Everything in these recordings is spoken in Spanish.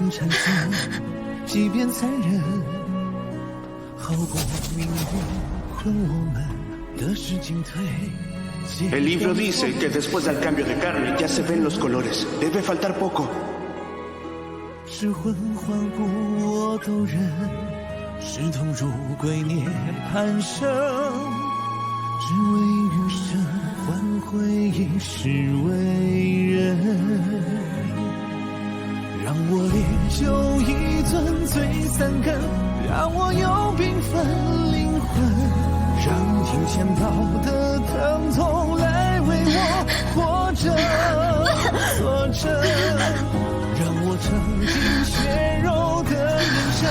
问产生，即便残忍，好过命运困我们的是进退。El libro dice que después del cambio de carne ya se ven los colores. Debe faltar poco. 是魂换故我都认，是痛如归涅槃生，只为余生换回一世为人。让我烈酒一樽醉三更，让我有缤纷灵魂，让听千刀的疼痛来为我活着作证，让我尝尽血肉的眼神，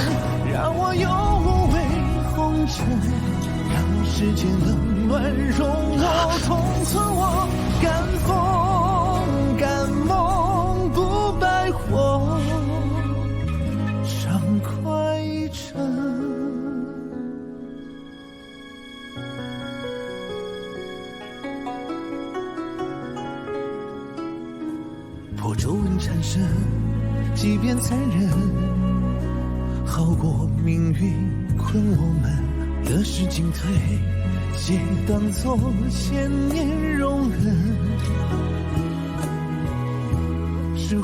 让我有无畏红尘，让世间冷暖容我同存我，敢风敢梦不败火，畅快一程。破皱纹缠身，即便残忍，好过命运困我们得失进退，皆当作千年容忍。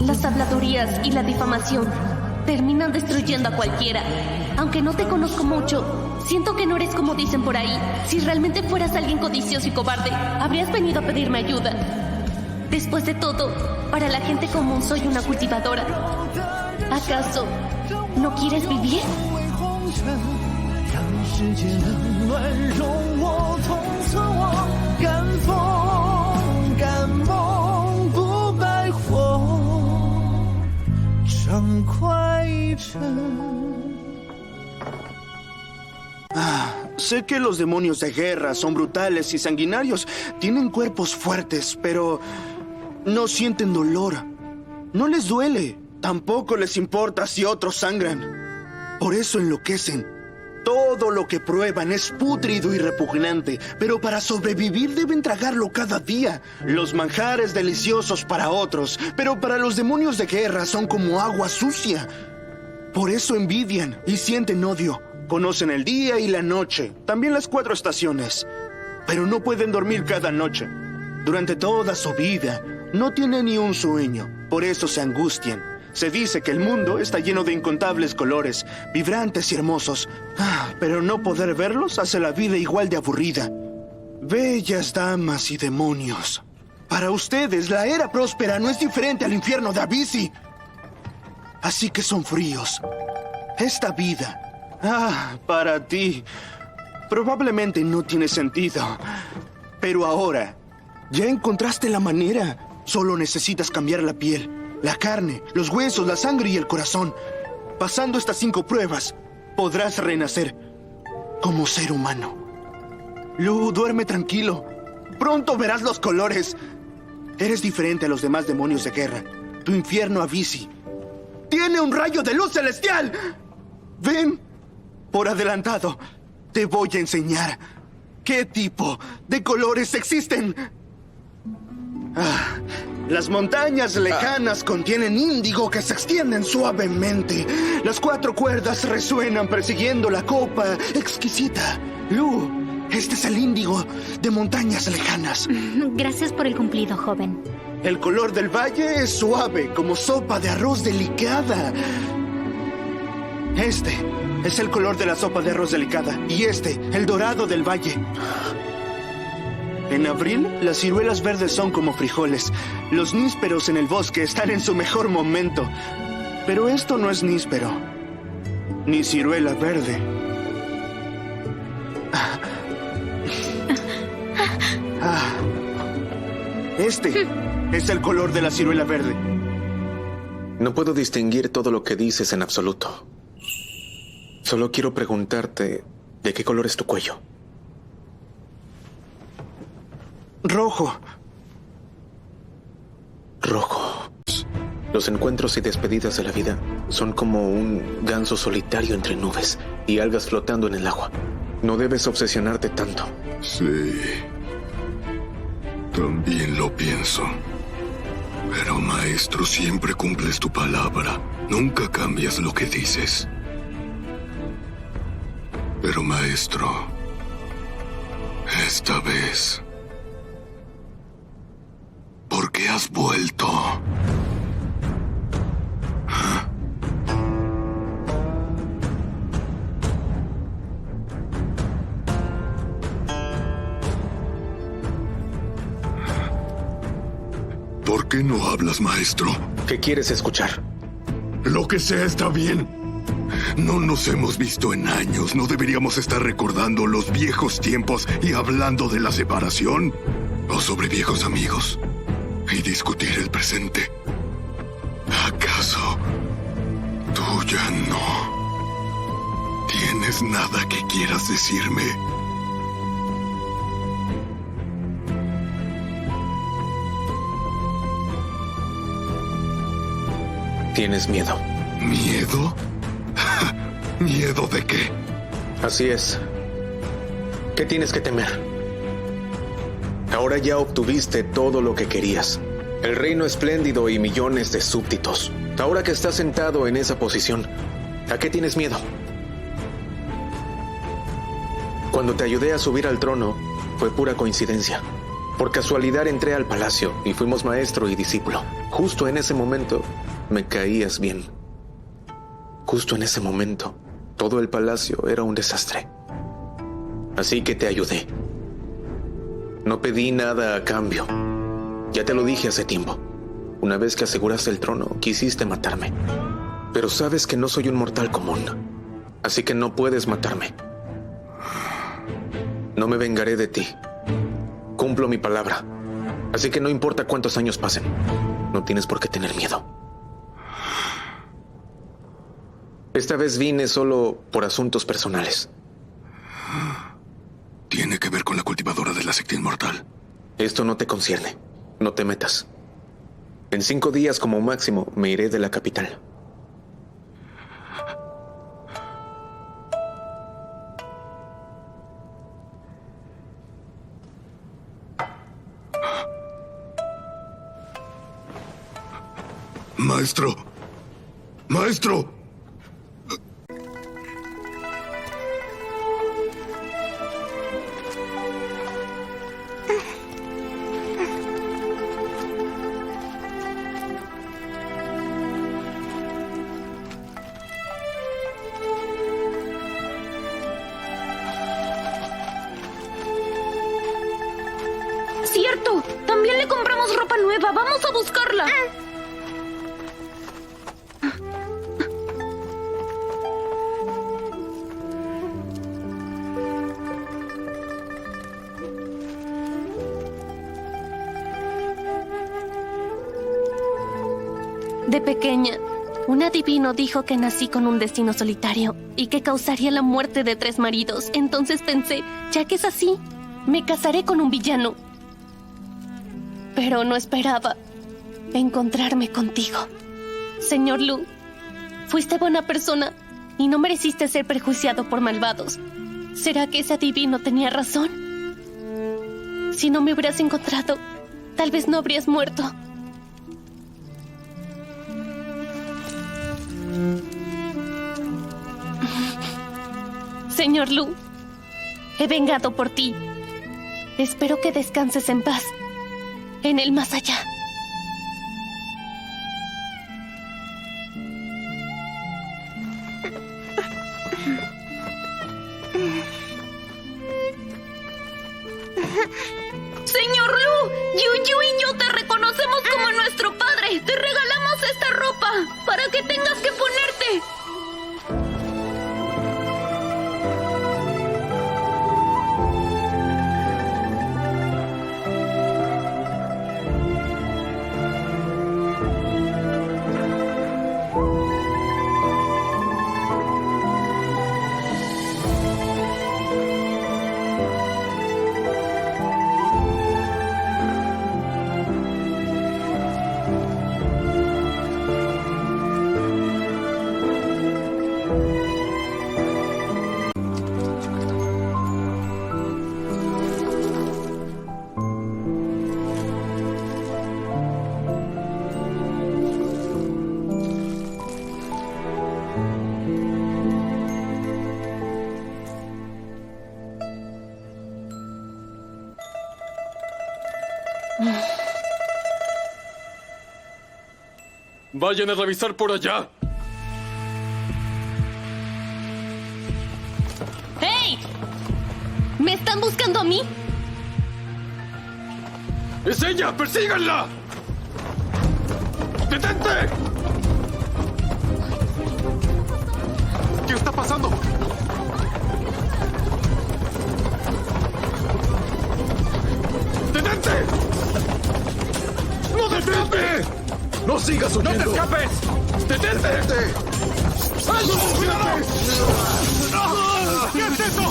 Las habladurías y la difamación terminan destruyendo a cualquiera. Aunque no te conozco mucho, siento que no eres como dicen por ahí. Si realmente fueras alguien codicioso y cobarde, habrías venido a pedirme ayuda. Después de todo, para la gente común soy una cultivadora. ¿Acaso no quieres vivir? 世界冷暖容我同存我，敢风敢梦不败火，畅快一程。 Sé que los demonios de guerra son brutales y sanguinarios. Tienen cuerpos fuertes, pero no sienten dolor. No les duele. Tampoco les importa si otros sangran. Por eso enloquecen. Todo lo que prueban es pútrido y repugnante, pero para sobrevivir deben tragarlo cada día. Los manjares deliciosos para otros, pero para los demonios de guerra son como agua sucia. Por eso envidian y sienten odio. Conocen el día y la noche, también las 4 estaciones, pero no pueden dormir cada noche. Durante toda su vida no tienen ni un sueño, por eso se angustian. Se dice que el mundo está lleno de incontables colores, vibrantes y hermosos, pero no poder verlos hace la vida igual de aburrida. Bellas damas y demonios. Para ustedes, la era próspera no es diferente al infierno de Abisi. Así que son fríos. Esta vida, para ti, probablemente no tiene sentido. Pero ahora, ya encontraste la manera. Solo necesitas cambiar la piel. La carne, los huesos, la sangre y el corazón. Pasando estas 5 pruebas, podrás renacer como ser humano. Lu, duerme tranquilo. Pronto verás los colores. Eres diferente a los demás demonios de guerra. Tu infierno Abisi tiene un rayo de luz celestial. Ven, por adelantado, te voy a enseñar qué tipo de colores existen. Las montañas lejanas contienen índigo que se extienden suavemente. Las 4 cuerdas resuenan persiguiendo la copa exquisita. Lu, este es el índigo de montañas lejanas. Gracias por el cumplido, joven. El color del valle es suave, como sopa de arroz delicada. Este es el color de la sopa de arroz delicada. Y este, el dorado del valle. En abril, las ciruelas verdes son como frijoles. Los nísperos en el bosque están en su mejor momento. Pero esto no es níspero, ni ciruela verde. Este es el color de la ciruela verde. No puedo distinguir todo lo que dices en absoluto. Solo quiero preguntarte, ¿de qué color es tu cuello? Rojo. Rojo. Los encuentros y despedidas de la vida son como un ganso solitario entre nubes y algas flotando en el agua. No debes obsesionarte tanto. Sí. También lo pienso. Pero maestro, siempre cumples tu palabra. Nunca cambias lo que dices. Pero maestro, esta vez, ¿por qué has vuelto? ¿Ah? ¿Por qué no hablas, maestro? ¿Qué quieres escuchar? Lo que sea está bien. No nos hemos visto en años. ¿No deberíamos estar recordando los viejos tiempos y hablando de la separación? ¿O sobre viejos amigos? Y discutir el presente. ¿Acaso tú ya no tienes nada que quieras decirme? Tienes miedo. ¿Miedo? ¿Miedo de qué? Así es. ¿Qué tienes que temer? Ahora ya obtuviste todo lo que querías. El reino espléndido y millones de súbditos. Ahora que estás sentado en esa posición, ¿a qué tienes miedo? Cuando te ayudé a subir al trono, fue pura coincidencia. Por casualidad entré al palacio y fuimos maestro y discípulo. Justo en ese momento, me caías bien. Justo en ese momento, todo el palacio era un desastre. Así que te ayudé. No pedí nada a cambio. Ya te lo dije hace tiempo. Una vez que aseguraste el trono, quisiste matarme. Pero sabes que no soy un mortal común. Así que no puedes matarme. No me vengaré de ti. Cumplo mi palabra. Así que no importa cuántos años pasen. No tienes por qué tener miedo. Esta vez vine solo por asuntos personales. Tiene que ver con la cultivadora de la secta inmortal. Esto no te concierne. No te metas. En 5 días como máximo me iré de la capital. Maestro. Maestro. ¡Cierto! También le compramos ropa nueva. ¡Vamos a buscarla! De pequeña, un adivino dijo que nací con un destino solitario y que causaría la muerte de 3 maridos. Entonces pensé, ya que es así, me casaré con un villano. Pero no esperaba encontrarme contigo. Señor Lu, fuiste buena persona y no mereciste ser perjuiciado por malvados. ¿Será que ese adivino tenía razón? Si no me hubieras encontrado, tal vez no habrías muerto. Señor Lu, he vengado por ti. Espero que descanses en paz, en el más allá. Señor Lu, Yu y yo te reconocemos como nuestro padre. Te regalamos esta ropa para que tengas que ponerte. Vayan a revisar por allá. ¡Hey! ¿Me están buscando a mí? ¡Es ella! ¡Persíganla! ¡Detente! ¿Qué está pasando? ¡Detente! ¡No detente! ¡No sigas huyendo! ¡No te escapes! ¡Detente! ¡Ay, no! ¡Cuidado! ¿Qué es eso?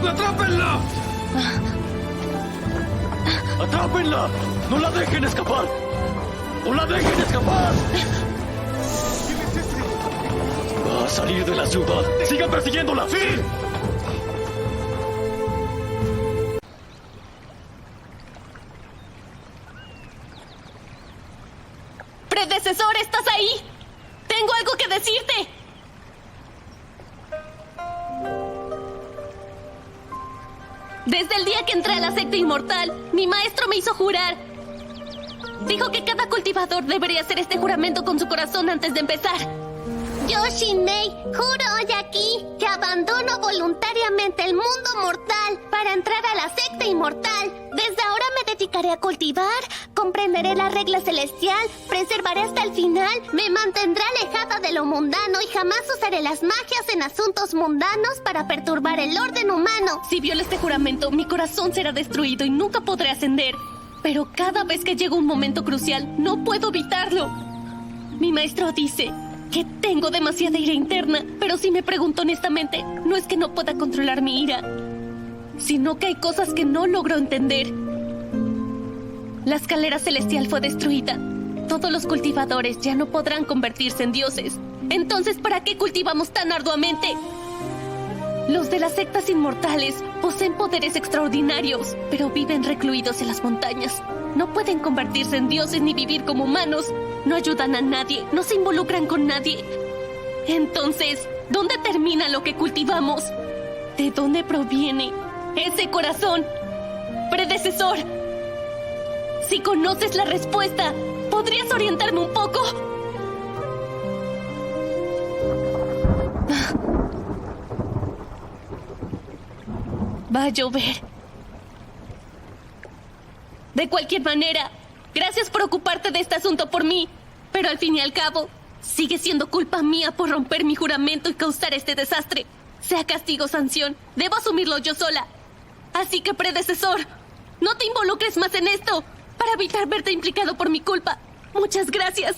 ¡Atrápenla! ¡Atrápenla! ¡No la dejen escapar! ¡No la dejen escapar! Va a salir de la ciudad. ¡Sigan persiguiéndola! ¡Sí! ¡Predecesor, estás ahí! ¡Tengo algo que decirte! Desde el día que entré a la secta inmortal, mi maestro me hizo jurar. Dijo que cada cultivador debería hacer este juramento con su corazón antes de empezar. Yo, Shinmei, juro hoy aquí que abandono voluntariamente el mundo mortal para entrar a la secta inmortal. Desde ahora me dedicaré a cultivar, comprenderé la regla celestial, preservaré hasta el final, me mantendré alejada de lo mundano y jamás usaré las magias en asuntos mundanos para perturbar el orden humano. Si violo este juramento, mi corazón será destruido y nunca podré ascender. Pero cada vez que llega un momento crucial, no puedo evitarlo. Mi maestro dice que tengo demasiada ira interna, pero si me pregunto honestamente, no es que no pueda controlar mi ira, sino que hay cosas que no logro entender. La escalera celestial fue destruida. Todos los cultivadores ya no podrán convertirse en dioses. Entonces, ¿para qué cultivamos tan arduamente? Los de las sectas inmortales poseen poderes extraordinarios, pero viven recluidos en las montañas. No pueden convertirse en dioses ni vivir como humanos. No ayudan a nadie, no se involucran con nadie. Entonces, ¿dónde termina lo que cultivamos? ¿De dónde proviene ese corazón? Predecesor, si conoces la respuesta, ¿podrías orientarme un poco? Va a llover. De cualquier manera, gracias por ocuparte de este asunto por mí. Pero al fin y al cabo, sigue siendo culpa mía por romper mi juramento y causar este desastre. Sea castigo o sanción, debo asumirlo yo sola. Así que, predecesor, no te involucres más en esto, para evitar verte implicado por mi culpa. Muchas gracias.